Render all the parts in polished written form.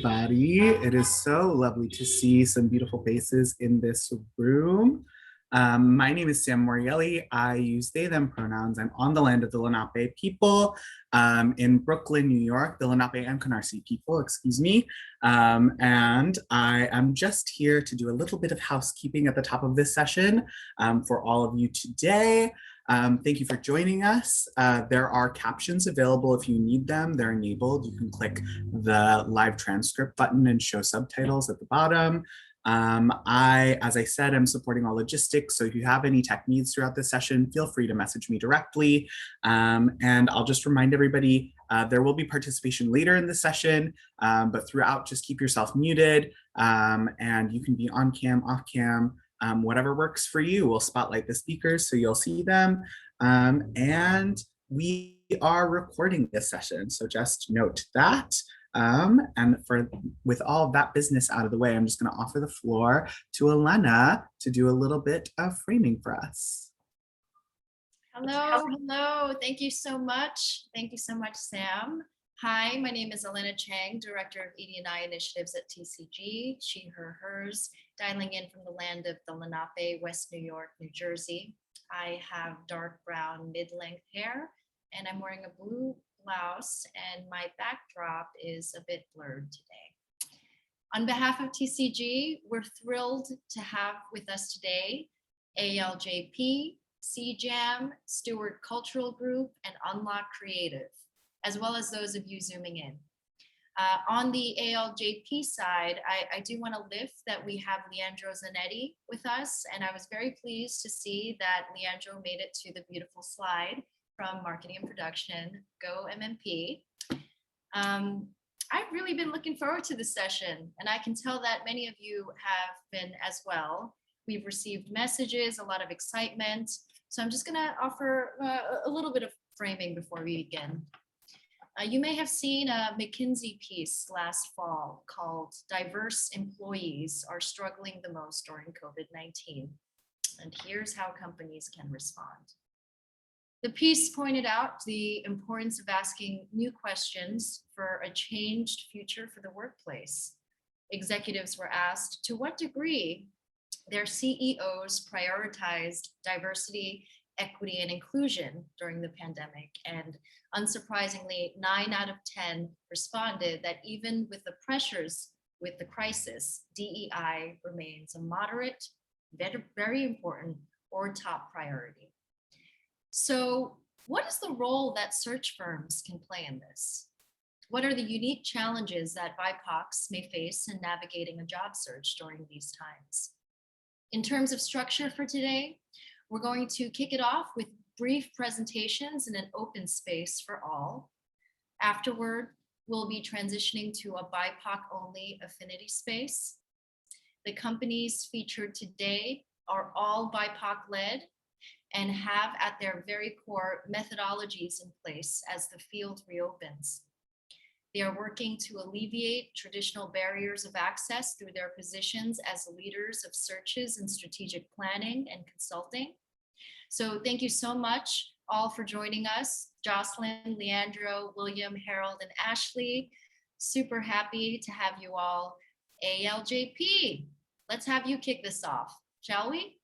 everybody. It is so lovely to see some beautiful faces in this room. My name is Sam Morielli. I use they, them pronouns. I'm on the land of the Lenape people in Brooklyn, New York, the Lenape and Canarsie people, excuse me. And I am just here to do a little bit of housekeeping at the top of this session for all of you today. Thank you for joining us. There are captions available if you need them. They're enabled. You can click the live transcript button and show subtitles at the bottom. As I said, I'm supporting all logistics. So if you have any tech needs throughout this session, feel free to message me directly. And I'll just remind everybody, there will be participation later in the session, but throughout, just keep yourself muted and you can be on cam, off cam, whatever works for you. We'll spotlight the speakers so you'll see them. And we are recording this session, so just note that. And with all of that business out of the way, I'm just going to offer the floor to Elena to do a little bit of framing for us. Hello. Thank you so much. Thank you so much, Sam. Hi, my name is Elena Chang, Director of ED&I Initiatives at TCG, she, her, hers, dialing in from the land of the Lenape, West New York, New Jersey. I have dark brown mid-length hair, and I'm wearing a blue blouse, and my backdrop is a bit blurred today. On behalf of TCG, we're thrilled to have with us today ALJP, CJAM, Steward Cultural Group, and Unlock Creative, as well as those of you zooming in. On the ALJP side, I do want to lift that we have Leandro Zanetti with us, and I was very pleased to see that Leandro made it to the beautiful slide from Marketing and Production, Go MMP. I've really been looking forward to this session, and I can tell that many of you have been as well. We've received messages, a lot of excitement. So I'm just gonna offer a little bit of framing before we begin. You may have seen a McKinsey piece last fall called "Diverse Employees Are Struggling the Most During COVID-19." And here's how companies can respond. The piece pointed out the importance of asking new questions for a changed future for the workplace. Executives were asked to what degree their CEOs prioritized diversity, equity, and inclusion during the pandemic. And unsurprisingly, 9 out of 10 responded that even with the pressures with the crisis, DEI remains a moderate, very important, or top priority. So what is the role that search firms can play in this? What are the unique challenges that BIPOCs may face in navigating a job search during these times? In terms of structure for today, we're going to kick it off with brief presentations in an open space for all. Afterward, we'll be transitioning to a BIPOC-only affinity space. The companies featured today are all BIPOC-led and have at their very core methodologies in place as the field reopens. They are working to alleviate traditional barriers of access through their positions as leaders of searches and strategic planning and consulting. So thank you so much all for joining us. Jocelyn, Leandro, William, Harold, and Ashley, super happy to have you all. ALJP, let's have you kick this off, shall we?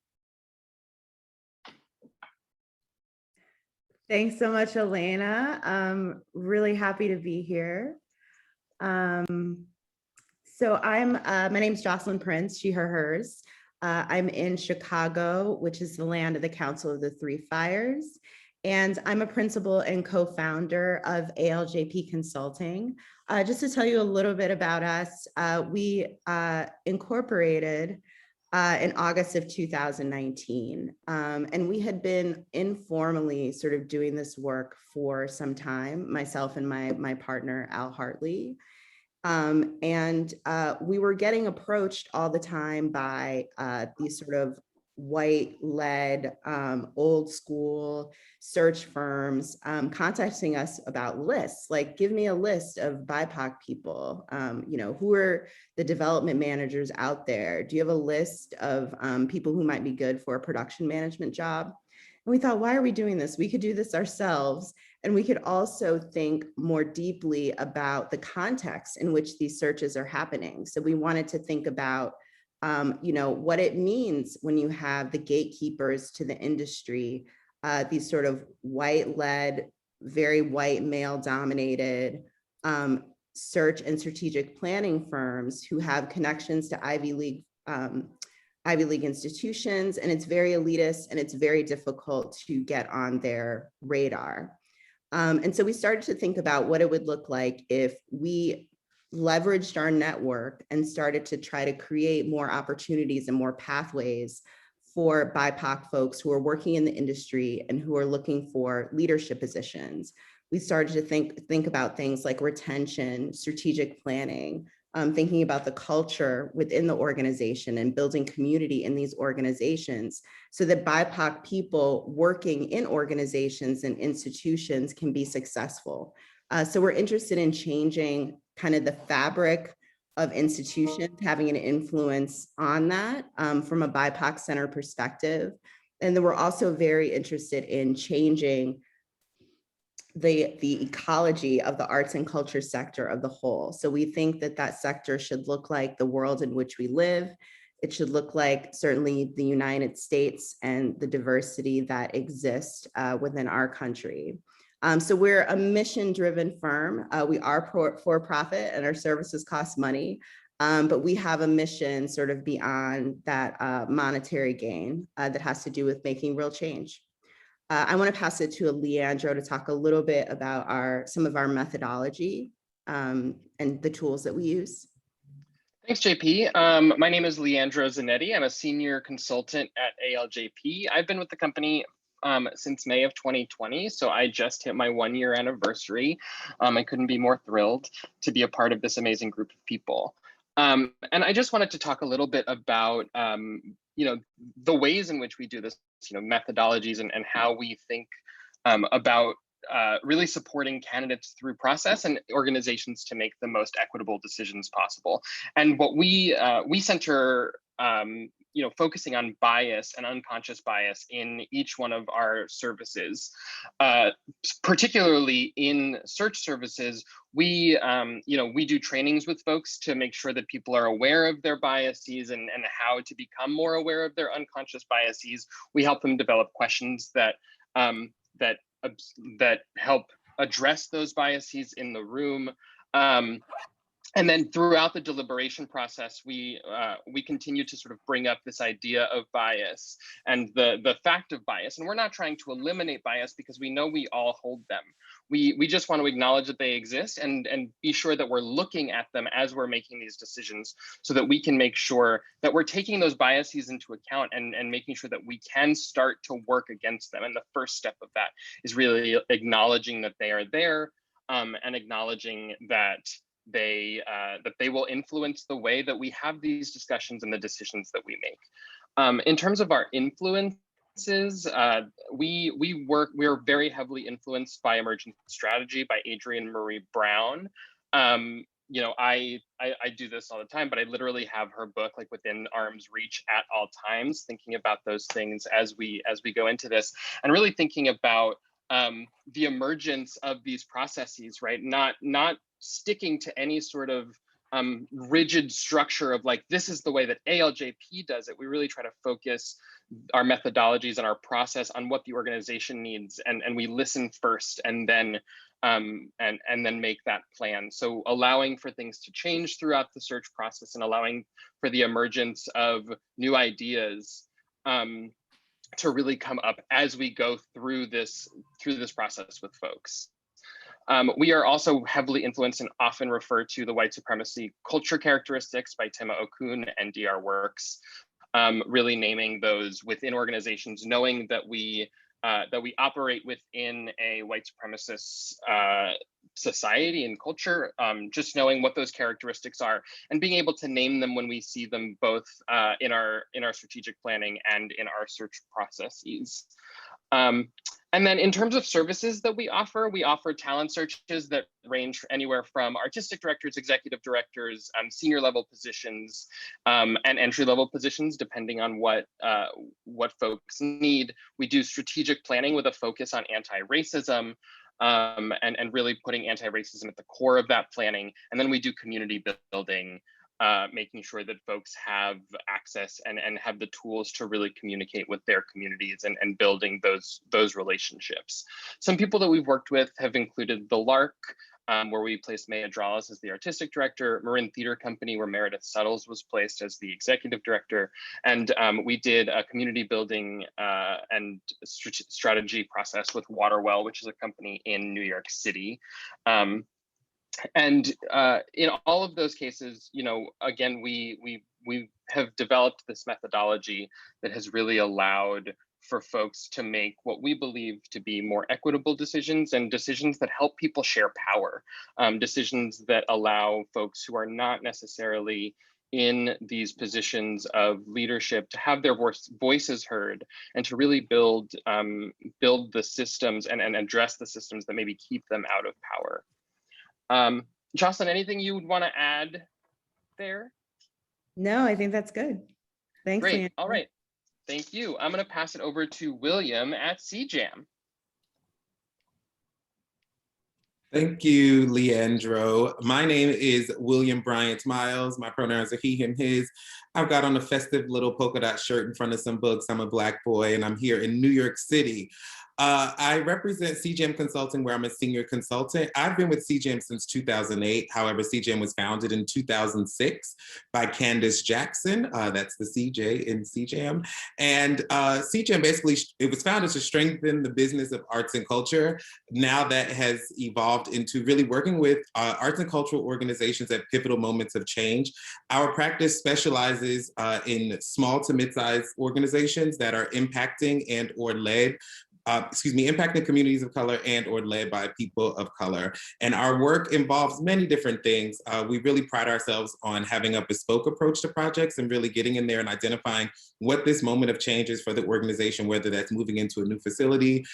Thanks so much, Elena. I'm really happy to be here. My name's Jocelyn Prince, she, her, hers. I'm in Chicago, which is the land of the Council of the Three Fires. And I'm a principal and co-founder of ALJP Consulting. Just to tell you a little bit about us, we incorporated in August of 2019. And we had been informally sort of doing this work for some time, myself and my partner, Al Hartley. We were getting approached all the time by these sort of white-led, old school search firms contacting us about lists, like, give me a list of BIPOC people, who are the development managers out there? Do you have a list of people who might be good for a production management job? And we thought, why are we doing this? We could do this ourselves. And we could also think more deeply about the context in which these searches are happening. So we wanted to think about, what it means when you have the gatekeepers to the industry, these sort of white-led, very white male-dominated search and strategic planning firms who have connections to Ivy League institutions, and it's very elitist and it's very difficult to get on their radar. And so we started to think about what it would look like if we leveraged our network and started to try to create more opportunities and more pathways for BIPOC folks who are working in the industry and who are looking for leadership positions. We started to think about things like retention, strategic planning, thinking about the culture within the organization and building community in these organizations so that BIPOC people working in organizations and institutions can be successful. So we're interested in changing kind of the fabric of institutions, having an influence on that from a BIPOC center perspective. And then we're also very interested in changing the ecology of the arts and culture sector of the whole. So we think that that sector should look like the world in which we live. It should look like certainly the United States and the diversity that exists within our country. So we're a mission-driven firm. We are for-profit and our services cost money, but we have a mission sort of beyond that monetary gain that has to do with making real change. I want to pass it to Leandro to talk a little bit about some of our methodology and the tools that we use. Thanks, JP. My name is Leandro Zanetti. I'm a senior consultant at ALJP. I've been with the company since May of 2020, so I just hit my 1-year anniversary. I couldn't be more thrilled to be a part of this amazing group of people. And I just wanted to talk a little bit about the ways in which we do this, methodologies and how we think about really supporting candidates through process and organizations to make the most equitable decisions possible. And what we center, focusing on bias and unconscious bias in each one of our services, particularly in search services. We do trainings with folks to make sure that people are aware of their biases and how to become more aware of their unconscious biases. We help them develop questions that help address those biases in the room. And then throughout the deliberation process, we continue to sort of bring up this idea of bias and the fact of bias. And we're not trying to eliminate bias because we know we all hold them. We just want to acknowledge that they exist and be sure that we're looking at them as we're making these decisions so that we can make sure that we're taking those biases into account and making sure that we can start to work against them. And the first step of that is really acknowledging that they are there and acknowledging that they will influence the way that we have these discussions and the decisions that we make. In terms of our influences, we are very heavily influenced by Emergent Strategy by Adrienne Marie Brown. I do this all the time, but I literally have her book like within arm's reach at all times, thinking about those things as we go into this and really thinking about the emergence of these processes, right? Not sticking to any sort of rigid structure of like, this is the way that ALJP does it. We really try to focus our methodologies and our process on what the organization needs, and we listen first and then make that plan. So allowing for things to change throughout the search process and allowing for the emergence of new ideas to really come up as we go through this process with folks. We are also heavily influenced and often refer to the white supremacy culture characteristics by Tema Okun and DR Works, really naming those within organizations, knowing that we operate within a white supremacist society and culture, just knowing what those characteristics are and being able to name them when we see them both in our strategic planning and in our search processes. And then in terms of services that we offer talent searches that range anywhere from artistic directors, executive directors, senior level positions, and entry level positions, depending on what folks need. We do strategic planning with a focus on anti-racism, and really putting anti-racism at the core of that planning. And then we do community building, making sure that folks have access and have the tools to really communicate with their communities and building those relationships. Some people that we've worked with have included the LARC, where we placed Maya Dralas as the artistic director, Marin Theater Company, where Meredith Suttles was placed as the executive director. And we did a community building and strategy process with Waterwell, which is a company in New York City. And in all of those cases, again, we have developed this methodology that has really allowed for folks to make what we believe to be more equitable decisions, and decisions that help people share power, decisions that allow folks who are not necessarily in these positions of leadership to have their voices heard, and to really build the systems and address the systems that maybe keep them out of power. Jocelyn, anything you would want to add there? No, I think that's good. Thanks, Great. Leandro. All right. Thank you. I'm going to pass it over to William at CJAM. Thank you, Leandro. My name is William Bryant Miles. My pronouns are he, him, his. I've got on a festive little polka dot shirt in front of some books. I'm a Black boy, and I'm here in New York City. I represent CJM Consulting, where I'm a senior consultant. I've been with CJM since 2008. However, CJM was founded in 2006 by Candace Jackson. That's the CJ in CJM. And CJM basically, it was founded to strengthen the business of arts and culture. Now that has evolved into really working with arts and cultural organizations at pivotal moments of change. Our practice specializes in small to mid-sized organizations that are impacting and or led impacting communities of color and or led by people of color. And our work involves many different things. We really pride ourselves on having a bespoke approach to projects and really getting in there and identifying what this moment of change is for the organization, whether that's moving into a new facility,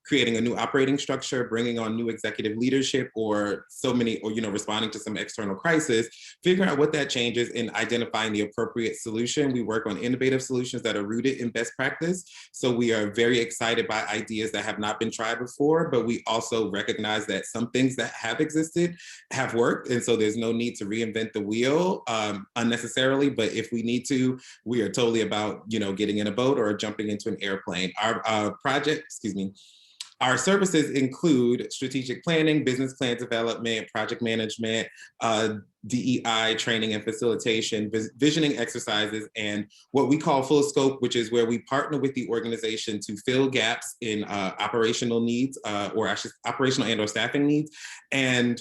creating a new operating structure, bringing on new executive leadership, or responding to some external crisis, figuring out what that change is and identifying the appropriate solution. We work on innovative solutions that are rooted in best practice. So we are very excited by ideas that have not been tried before, but we also recognize that some things that have existed have worked. And so there's no need to reinvent the wheel unnecessarily, but if we need to, we are totally about, getting in a boat or jumping into an airplane. Our services include strategic planning, business plan development, project management, DEI training and facilitation, visioning exercises, and what we call full scope, which is where we partner with the organization to fill gaps in operational needs, operational and or staffing needs, and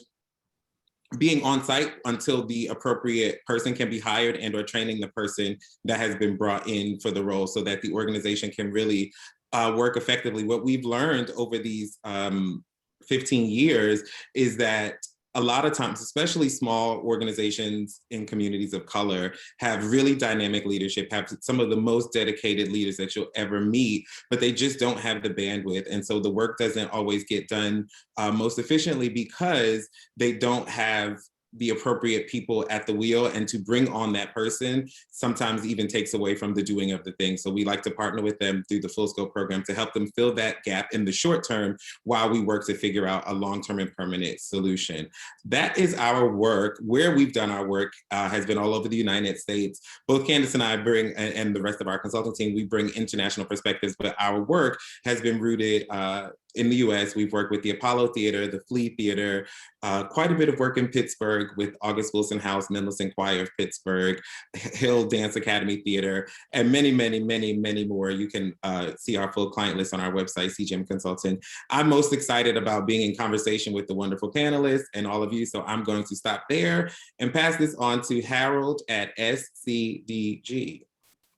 being on site until the appropriate person can be hired and or training the person that has been brought in for the role so that the organization can really work effectively. What we've learned over these 15 years is that a lot of times, especially small organizations in communities of color, have really dynamic leadership, have some of the most dedicated leaders that you'll ever meet, but they just don't have the bandwidth. And so the work doesn't always get done most efficiently because they don't have the appropriate people at the wheel, and to bring on that person sometimes even takes away from the doing of the thing. So we like to partner with them through the full scope program to help them fill that gap in the short term while we work to figure out a long-term and permanent solution. That is our work. Where we've done our work has been all over the United States. Both Candace and I bring, and the rest of our consulting team, we bring international perspectives, but our work has been rooted in the US. We've worked with the Apollo Theater, the Flea Theater, quite a bit of work in Pittsburgh with August Wilson House, Mendelssohn Choir of Pittsburgh, Hill Dance Academy Theater, and many, many, many, many more. You can see our full client list on our website, CJM Consulting. I'm most excited about being in conversation with the wonderful panelists and all of you, so I'm going to stop there and pass this on to Harold at SCDG.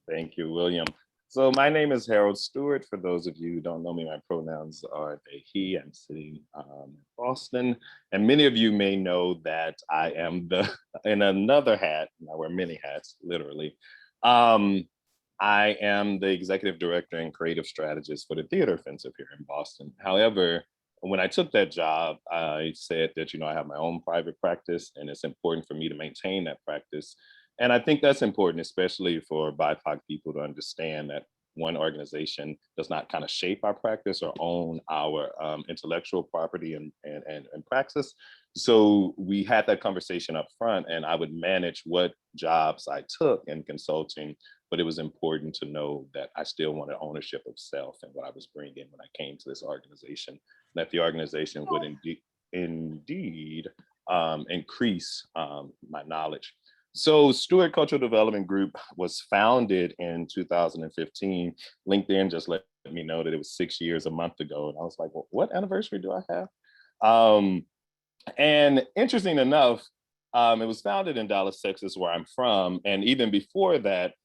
Thank you, William. So my name is Harold Stewart. For those of you who don't know me, my pronouns are they, he. I'm sitting in Boston. And many of you may know that I am in another hat, and I wear many hats, literally. I'm I am the executive director and creative strategist for the Theater Offensive here in Boston. However, when I took that job, I said that, I have my own private practice and it's important for me to maintain that practice. And I think that's important, especially for BIPOC people to understand that one organization does not kind of shape our practice or own our intellectual property and praxis. So we had that conversation up front, and I would manage what jobs I took in consulting, but it was important to know that I still wanted ownership of self and what I was bringing when I came to this organization, that the organization would indeed increase my knowledge. So Steward Cultural Development Group was founded in 2015. LinkedIn just let me know that it was 6 years a month ago. And I was like, well, what anniversary do I have? And interesting enough, it was founded in Dallas, Texas, where I'm from. And even before that,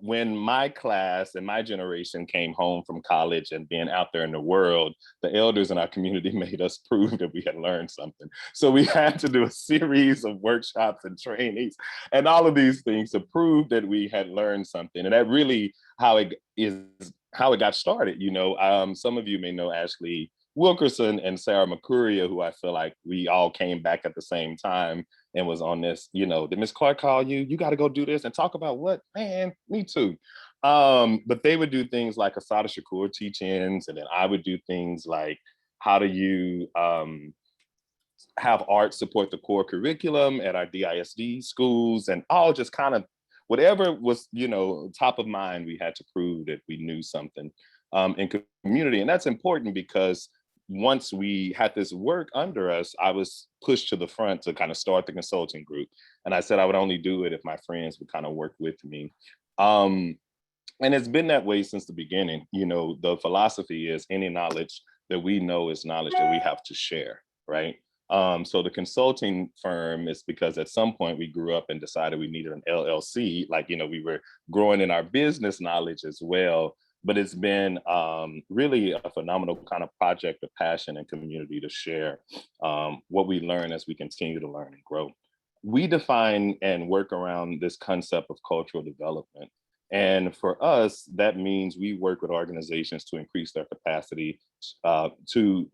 when my class and my generation came home from college and being out there in the world, the elders in our community made us prove that we had learned something. So we had to do a series of workshops and trainings and all of these things to prove that we had learned something. And that really how it got started. Some of you may know Ashley Wilkerson and Sarah McCurria, who I feel like we all came back at the same time and was on this, did Miss Clark call you? You got to go do this and talk about what? Man, me too. But they would do things like Asada Shakur teach-ins, and then I would do things like, how do you have art support the core curriculum at our DISD schools, and all just kind of whatever was, top of mind, we had to prove that we knew something in community. And that's important because once we had this work under us, I was pushed to the front to kind of start the consulting group. And I said I would only do it if my friends would kind of work with me. And it's been that way since the beginning. The philosophy is any knowledge that we know is knowledge that we have to share, right? So the consulting firm is because at some point we grew up and decided we needed an LLC. We were growing in our business knowledge as well. But it's been really a phenomenal kind of project of passion and community to share what we learn as we continue to learn and grow. We define and work around this concept of cultural development. And for us, that means we work with organizations to increase their capacity, to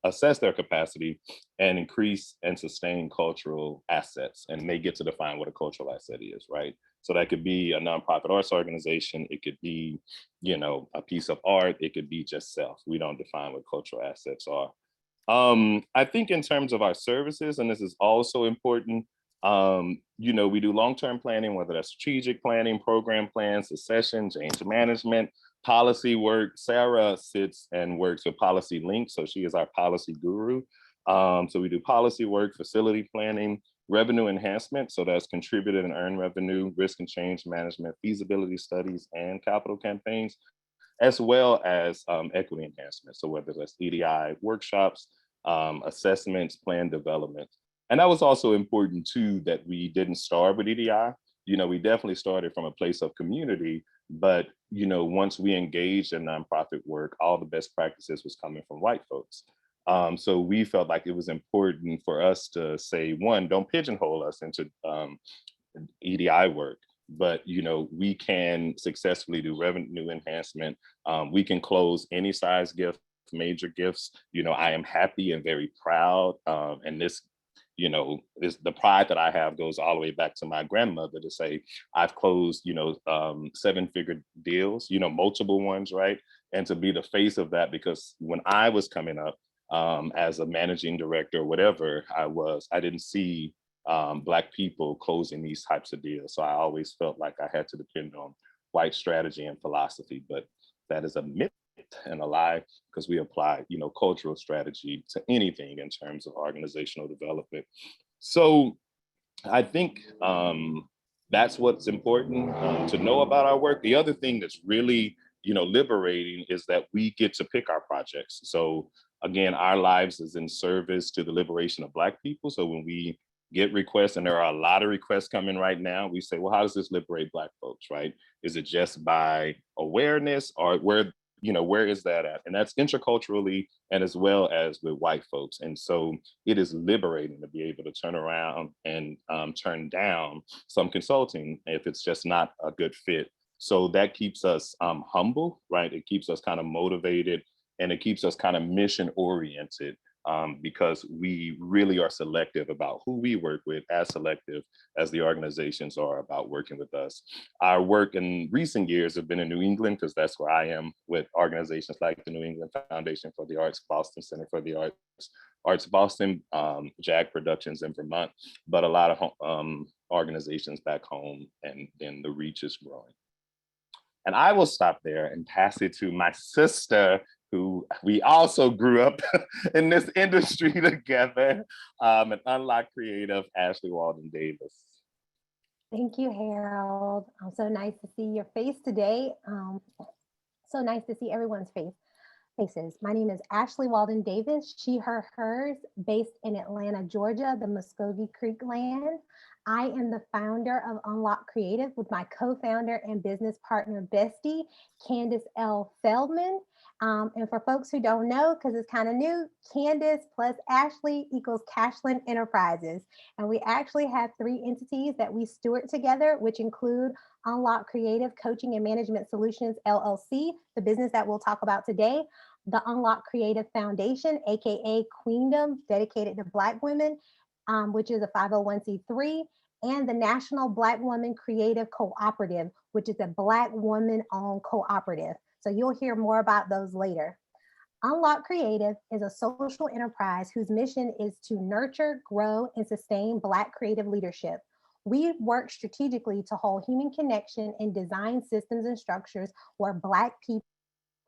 assess their capacity and increase and sustain cultural assets. And they get to define what a cultural asset is, right? So that could be a nonprofit arts organization. It could be, a piece of art. It could be just self. We don't define what cultural assets are. I think in terms of our services, and this is also important, we do long-term planning, whether that's strategic planning, program plans, succession, change management, policy work. Sarah sits and works with Policy Link, so she is our policy guru. So we do policy work, facility planning, revenue enhancement, so that's contributed and earned revenue, risk and change management, feasibility studies, and capital campaigns, as well as equity enhancement. So whether that's EDI workshops, assessments, plan development. And that was also important too, that we didn't start with EDI. We definitely started from a place of community, but once we engaged in nonprofit work, all the best practices was coming from white folks. So we felt like it was important for us to say, one, don't pigeonhole us into EDI work, but we can successfully do revenue enhancement. We can close any size gift, major gifts. I am happy and very proud, and this the pride that I have goes all the way back to my grandmother to say I've closed 7-figure deals, multiple ones, right? And to be the face of that, because when I was coming up, as a managing director or whatever I didn't see Black people closing these types of deals. So I always felt like I had to depend on white strategy and philosophy, but that is a myth and a lie, because we apply, cultural strategy to anything in terms of organizational development. So I think that's what's important to know about our work. The other thing that's really, liberating is that we get to pick our projects. So again, our lives is in service to the liberation of Black people. So when we get requests, and there are a lot of requests coming right now, we say, well, how does this liberate Black folks, right? Is it just by awareness, or where is that at? And that's interculturally and as well as with white folks. And so it is liberating to be able to turn around and turn down some consulting if it's just not a good fit So that keeps us humble, right? It keeps us kind of motivated, and it keeps us kind of mission oriented, because we really are selective about who we work with, as selective as the organizations are about working with us. Our work in recent years have been in New England, because that's where I am, with organizations like the New England Foundation for the Arts, Boston Center for the Arts Boston, JAG Productions in Vermont, but a lot of organizations back home, and then the reach is growing. And I will stop there and pass it to my sister, who we also grew up in this industry together, and Unlock Creative, Ashley Walden Davis. Thank you, Harold. So nice to see your face today. So nice to see everyone's faces. My name is Ashley Walden Davis, she, her, hers, based in Atlanta, Georgia, the Muskogee Creek land. I am the founder of Unlock Creative with my co-founder and business partner bestie, Candace L. Feldman. And for folks who don't know, because it's kind of new, Candace plus Ashley equals Cashland Enterprises. And we actually have 3 entities that we steward together, which include Unlock Creative Coaching and Management Solutions, LLC, the business that we'll talk about today, the Unlock Creative Foundation, AKA Queendom, dedicated to Black women, which is a 501c3, and the National Black Woman Creative Cooperative, which is a Black woman-owned cooperative. So you'll hear more about those later. Unlock Creative is a social enterprise whose mission is to nurture, grow, and sustain Black creative leadership. We work strategically to hold human connection and design systems and structures where Black people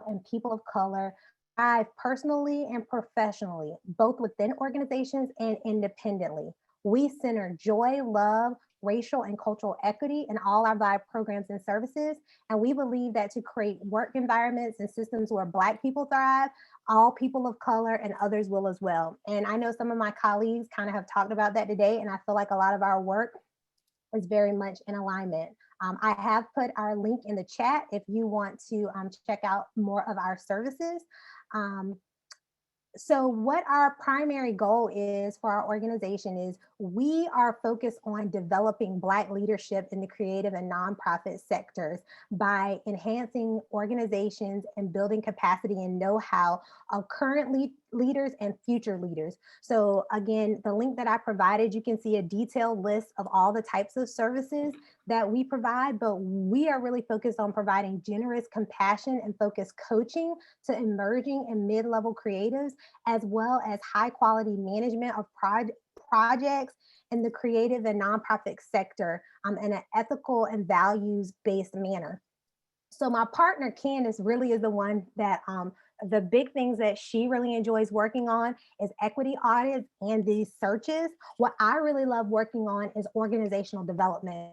and people of color thrive personally and professionally, both within organizations and independently. We center joy, love, racial and cultural equity in all our VIBE programs and services. And we believe that to create work environments and systems where Black people thrive, all people of color and others will as well. And I know some of my colleagues kind of have talked about that today, and I feel like a lot of our work is very much in alignment. I have put our link in the chat if you want to check out more of our services. So what our primary goal is for our organization is we are focused on developing Black leadership in the creative and nonprofit sectors by enhancing organizations and building capacity and know-how of current leaders and future leaders. So again, the link that I provided, you can see a detailed list of all the types of services that we provide, but we are really focused on providing generous compassion and focused coaching to emerging and mid-level creatives, as well as high quality management of projects in the creative and nonprofit sector in an ethical and values-based manner. So my partner, Candace, really is the one that the big things that she really enjoys working on is equity audits and these searches. What I really love working on is organizational development.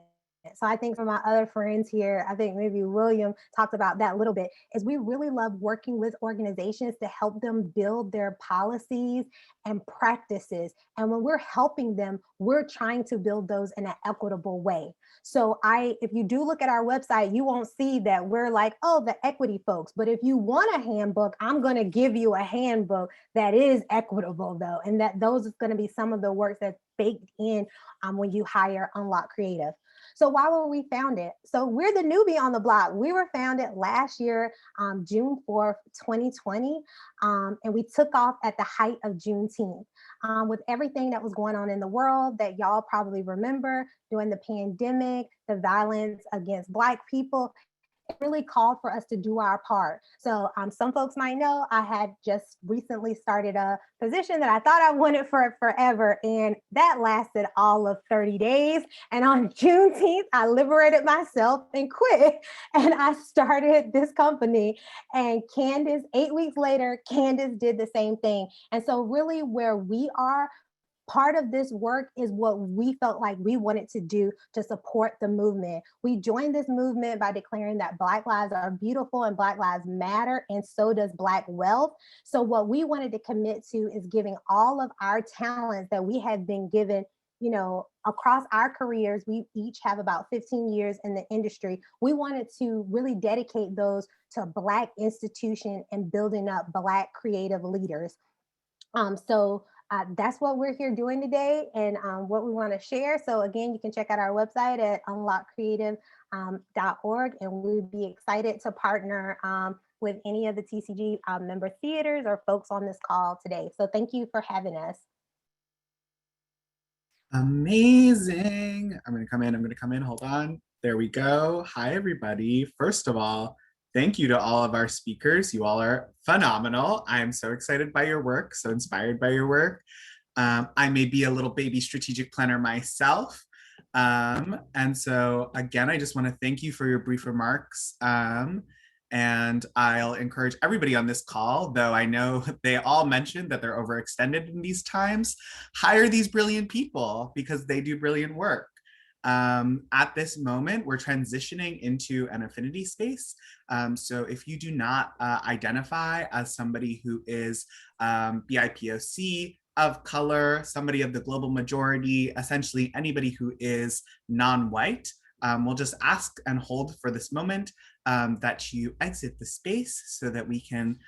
So I think for my other friends here, I think maybe William talked about that a little bit, is we really love working with organizations to help them build their policies and practices. And when we're helping them, we're trying to build those in an equitable way. So if you do look at our website, you won't see that we're like, oh, the equity folks. But if you want a handbook, I'm going to give you a handbook that is equitable though. And that those is going to be some of the works that's baked in when you hire Unlock Creative. So why were we founded? So we're the newbie on the block. We were founded last year, June 4th, 2020, and we took off at the height of Juneteenth. With everything that was going on in the world that y'all probably remember during the pandemic, the violence against Black people, it really called for us to do our part. So some folks might know I had just recently started a position that I thought I wanted for forever, and that lasted all of 30 days. And on Juneteenth, I liberated myself and quit, and I started this company. And Candace, 8 weeks later, Candace did the same thing. And so really where we are, part of this work is what we felt like we wanted to do to support the movement. We joined this movement by declaring that Black lives are beautiful and Black lives matter, and so does Black wealth. So what we wanted to commit to is giving all of our talents that we had been given, you know, across our careers. We each have about 15 years in the industry. We wanted to really dedicate those to Black institution and building up Black creative leaders. That's what we're here doing today and what we want to share. So again, you can check out our website at Unlock Creative .org, and we'd be excited to partner with any of the TCG member theaters or folks on this call today. So thank you for having us. Amazing. I'm gonna come in, hold on. There we go. Hi, everybody. First of all, thank you to all of our speakers. You all are phenomenal. I am so excited by your work, so inspired by your work. I may be a little baby strategic planner myself. And so again, I just want to thank you for your brief remarks. And I'll encourage everybody on this call, though I know they all mentioned that they're overextended in these times, hire these brilliant people because they do brilliant work. At this moment, we're transitioning into an affinity space. So if you do not identify as somebody who is BIPOC, of color, somebody of the global majority, essentially anybody who is non-white, we'll just ask and hold for this moment that you exit the space so that we can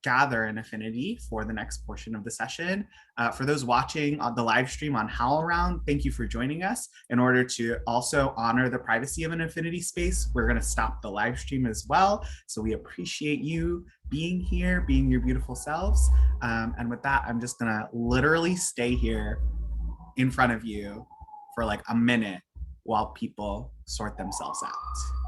gather an affinity for the next portion of the session. For those watching on the live stream on HowlRound, thank you for joining us. In order to also honor the privacy of an affinity space, we're gonna stop the live stream as well. So we appreciate you being here, being your beautiful selves. And with that, I'm just gonna literally stay here in front of you for like a minute while people sort themselves out.